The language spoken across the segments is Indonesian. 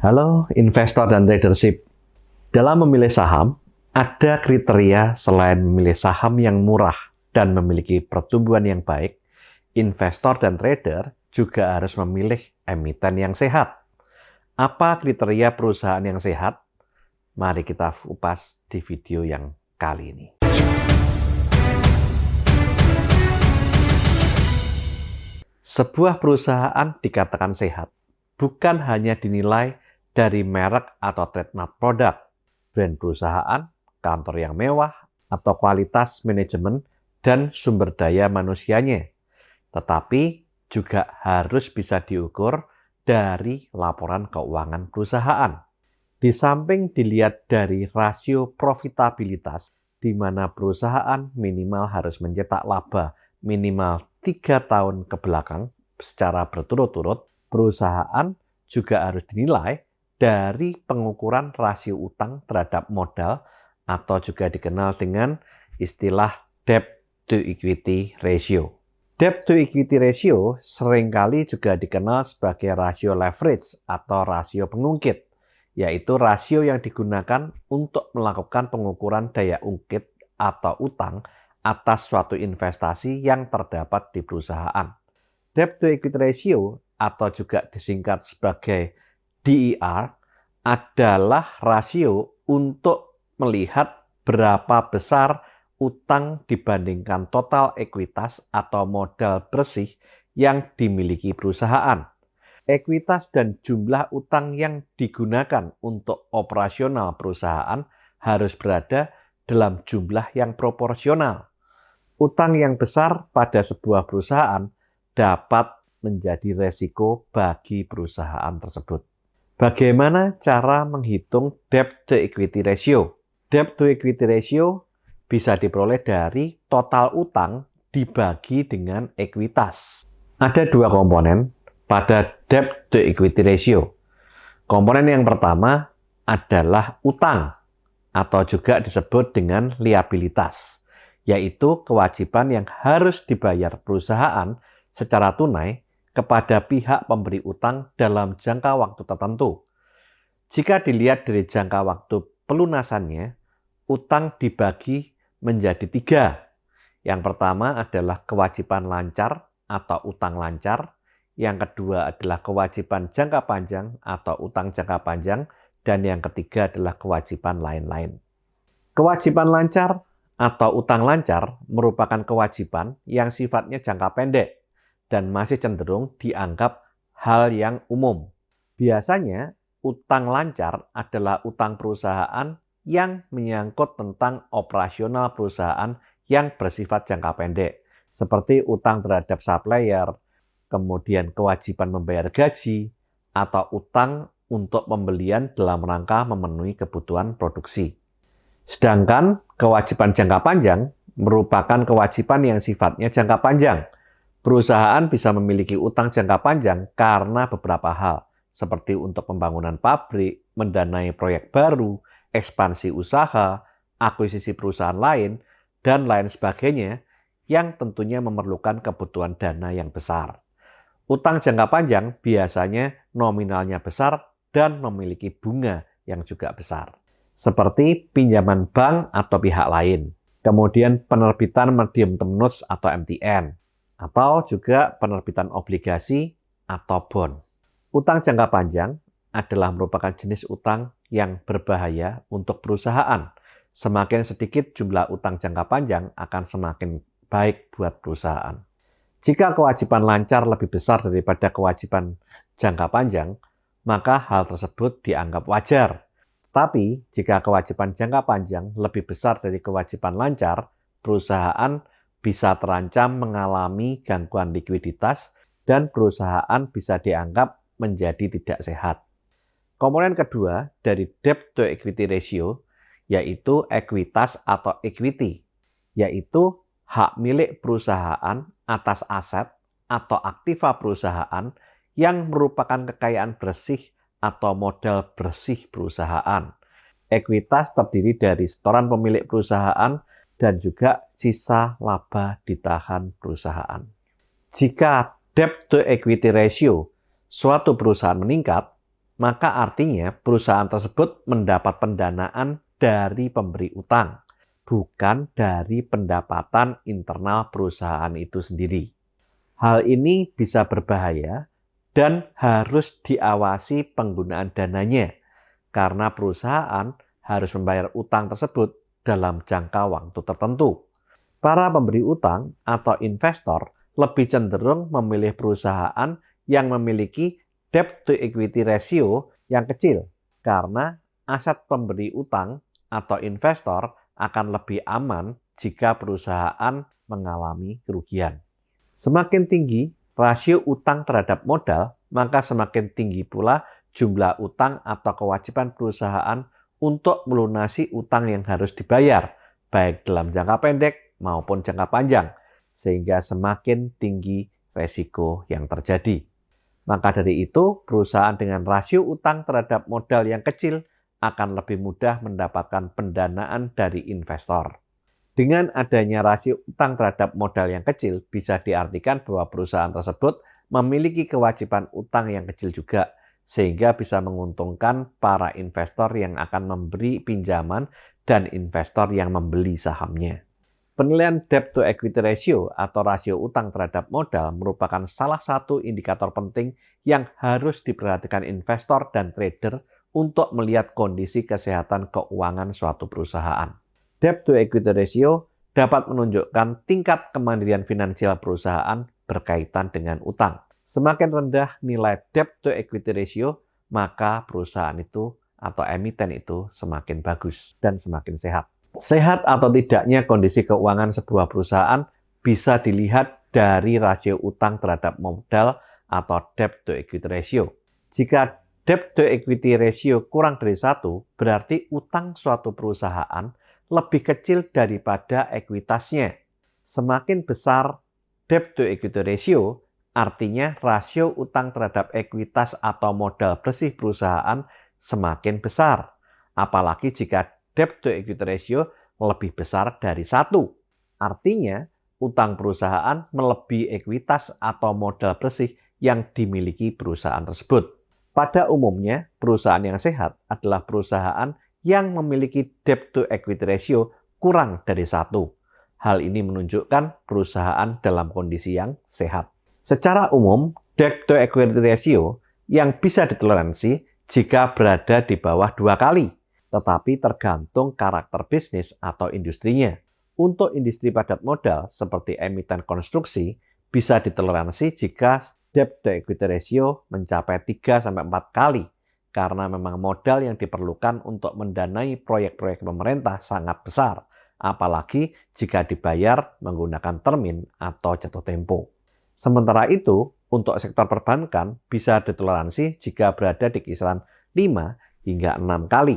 Halo investor dan tradership. Dalam memilih saham, ada kriteria selain memilih saham yang murah dan memiliki pertumbuhan yang baik, investor dan trader juga harus memilih emiten yang sehat. Apa kriteria perusahaan yang sehat? Mari kita upas di video yang kali ini. Sebuah perusahaan dikatakan sehat bukan hanya dinilai dari merek atau trademark produk, brand perusahaan, kantor yang mewah, atau kualitas manajemen dan sumber daya manusianya, tetapi juga harus bisa diukur dari laporan keuangan perusahaan. Di samping dilihat dari rasio profitabilitas, di mana perusahaan minimal harus mencetak laba minimal 3 tahun ke belakang secara berturut-turut, perusahaan juga harus dinilai dari pengukuran rasio utang terhadap modal atau juga dikenal dengan istilah debt to equity ratio. Debt to equity ratio seringkali juga dikenal sebagai rasio leverage atau rasio pengungkit, yaitu rasio yang digunakan untuk melakukan pengukuran daya ungkit atau utang atas suatu investasi yang terdapat di perusahaan. Debt to equity ratio atau juga disingkat sebagai DER adalah rasio untuk melihat berapa besar utang dibandingkan total ekuitas atau modal bersih yang dimiliki perusahaan. Ekuitas dan jumlah utang yang digunakan untuk operasional perusahaan harus berada dalam jumlah yang proporsional. Utang yang besar pada sebuah perusahaan dapat menjadi resiko bagi perusahaan tersebut. Bagaimana cara menghitung debt to equity ratio? Debt to equity ratio bisa diperoleh dari total utang dibagi dengan ekuitas. Ada dua komponen pada debt to equity ratio. Komponen yang pertama adalah utang atau juga disebut dengan liabilitas, yaitu kewajiban yang harus dibayar perusahaan secara tunai kepada pihak pemberi utang dalam jangka waktu tertentu. Jika dilihat dari jangka waktu pelunasannya, utang dibagi menjadi 3. Yang pertama adalah kewajiban lancar atau utang lancar. Yang kedua adalah kewajiban jangka panjang atau utang jangka panjang. Dan yang ketiga adalah kewajiban lain-lain. Kewajiban lancar atau utang lancar merupakan kewajiban yang sifatnya jangka pendek dan masih cenderung dianggap hal yang umum. Biasanya, utang lancar adalah utang perusahaan yang menyangkut tentang operasional perusahaan yang bersifat jangka pendek, seperti utang terhadap supplier, kemudian kewajiban membayar gaji, atau utang untuk pembelian dalam rangka memenuhi kebutuhan produksi. Sedangkan kewajiban jangka panjang merupakan kewajiban yang sifatnya jangka panjang. Perusahaan bisa memiliki utang jangka panjang karena beberapa hal, seperti untuk pembangunan pabrik, mendanai proyek baru, ekspansi usaha, akuisisi perusahaan lain, dan lain sebagainya yang tentunya memerlukan kebutuhan dana yang besar. Utang jangka panjang biasanya nominalnya besar dan memiliki bunga yang juga besar, seperti pinjaman bank atau pihak lain, kemudian penerbitan medium term notes atau MTN, atau juga penerbitan obligasi atau bond. Utang jangka panjang adalah merupakan jenis utang yang berbahaya untuk perusahaan. Semakin sedikit jumlah utang jangka panjang akan semakin baik buat perusahaan. Jika kewajiban lancar lebih besar daripada kewajiban jangka panjang, maka hal tersebut dianggap wajar. Tapi jika kewajiban jangka panjang lebih besar dari kewajiban lancar, perusahaan bisa terancam mengalami gangguan likuiditas dan perusahaan bisa dianggap menjadi tidak sehat. Komponen kedua dari debt to equity ratio yaitu ekuitas atau equity, yaitu hak milik perusahaan atas aset atau aktiva perusahaan yang merupakan kekayaan bersih atau modal bersih perusahaan. Ekuitas terdiri dari setoran pemilik perusahaan dan juga sisa laba ditahan perusahaan. Jika debt to equity ratio suatu perusahaan meningkat, maka artinya perusahaan tersebut mendapat pendanaan dari pemberi utang, bukan dari pendapatan internal perusahaan itu sendiri. Hal ini bisa berbahaya dan harus diawasi penggunaan dananya, karena perusahaan harus membayar utang tersebut dalam jangka waktu tertentu. Para pemberi utang atau investor lebih cenderung memilih perusahaan yang memiliki debt to equity ratio yang kecil, karena aset pemberi utang atau investor akan lebih aman jika perusahaan mengalami kerugian. Semakin tinggi rasio utang terhadap modal, maka semakin tinggi pula jumlah utang atau kewajiban perusahaan untuk melunasi utang yang harus dibayar, baik dalam jangka pendek maupun jangka panjang, sehingga semakin tinggi resiko yang terjadi. Maka dari itu, perusahaan dengan rasio utang terhadap modal yang kecil akan lebih mudah mendapatkan pendanaan dari investor. Dengan adanya rasio utang terhadap modal yang kecil, bisa diartikan bahwa perusahaan tersebut memiliki kewajiban utang yang kecil juga, sehingga bisa menguntungkan para investor yang akan memberi pinjaman dan investor yang membeli sahamnya. Penilaian debt to equity ratio atau rasio utang terhadap modal merupakan salah satu indikator penting yang harus diperhatikan investor dan trader untuk melihat kondisi kesehatan keuangan suatu perusahaan. Debt to equity ratio dapat menunjukkan tingkat kemandirian finansial perusahaan berkaitan dengan utang. Semakin rendah nilai debt to equity ratio, maka perusahaan itu atau emiten itu semakin bagus dan semakin sehat. Sehat atau tidaknya kondisi keuangan sebuah perusahaan bisa dilihat dari rasio utang terhadap modal atau debt to equity ratio. Jika debt to equity ratio kurang dari 1, berarti utang suatu perusahaan lebih kecil daripada ekuitasnya. Semakin besar debt to equity ratio, artinya rasio utang terhadap ekuitas atau modal bersih perusahaan semakin besar. Apalagi jika debt to equity ratio lebih besar dari 1. Artinya, utang perusahaan melebihi ekuitas atau modal bersih yang dimiliki perusahaan tersebut. Pada umumnya, perusahaan yang sehat adalah perusahaan yang memiliki debt to equity ratio kurang dari 1. Hal ini menunjukkan perusahaan dalam kondisi yang sehat. Secara umum, debt to equity ratio yang bisa ditoleransi jika berada di bawah 2 kali, tetapi tergantung karakter bisnis atau industrinya. Untuk industri padat modal seperti emiten konstruksi, bisa ditoleransi jika debt to equity ratio mencapai 3-4 kali, karena memang modal yang diperlukan untuk mendanai proyek-proyek pemerintah sangat besar, apalagi jika dibayar menggunakan termin atau jatuh tempo. Sementara itu, untuk sektor perbankan bisa ditoleransi jika berada di kisaran 5 hingga 6 kali.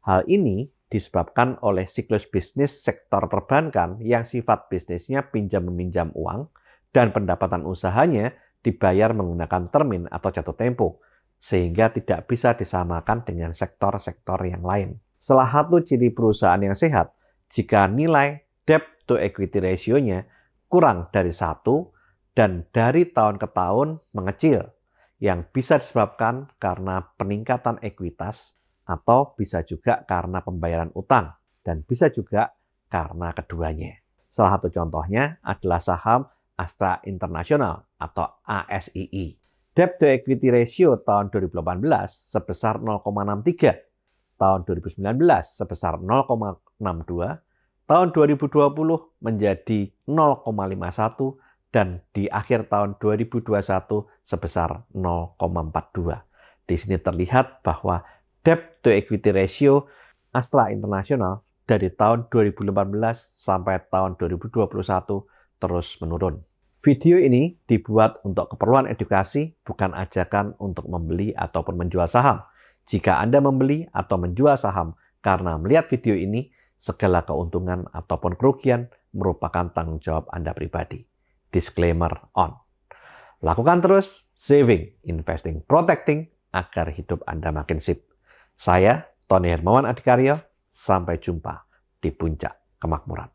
Hal ini disebabkan oleh siklus bisnis sektor perbankan yang sifat bisnisnya pinjam-meminjam uang dan pendapatan usahanya dibayar menggunakan termin atau jatuh tempo, sehingga tidak bisa disamakan dengan sektor-sektor yang lain. Salah satu ciri perusahaan yang sehat, jika nilai debt to equity ratio-nya kurang dari 1 dan dari tahun ke tahun mengecil, yang bisa disebabkan karena peningkatan ekuitas atau bisa juga karena pembayaran utang, dan bisa juga karena keduanya. Salah satu contohnya adalah saham Astra International atau ASII. Debt to equity ratio tahun 2018 sebesar 0,63, tahun 2019 sebesar 0,62, tahun 2020 menjadi 0,51, dan di akhir tahun 2021 sebesar 0,42. Di sini terlihat bahwa debt to equity ratio Astra International dari tahun 2018 sampai tahun 2021 terus menurun. Video ini dibuat untuk keperluan edukasi, bukan ajakan untuk membeli ataupun menjual saham. Jika Anda membeli atau menjual saham karena melihat video ini, segala keuntungan ataupun kerugian merupakan tanggung jawab Anda pribadi. Disclaimer on. Lakukan terus saving, investing, protecting agar hidup Anda makin sip. Saya, Tony Hermawan Adikaryo, sampai jumpa di puncak kemakmuran.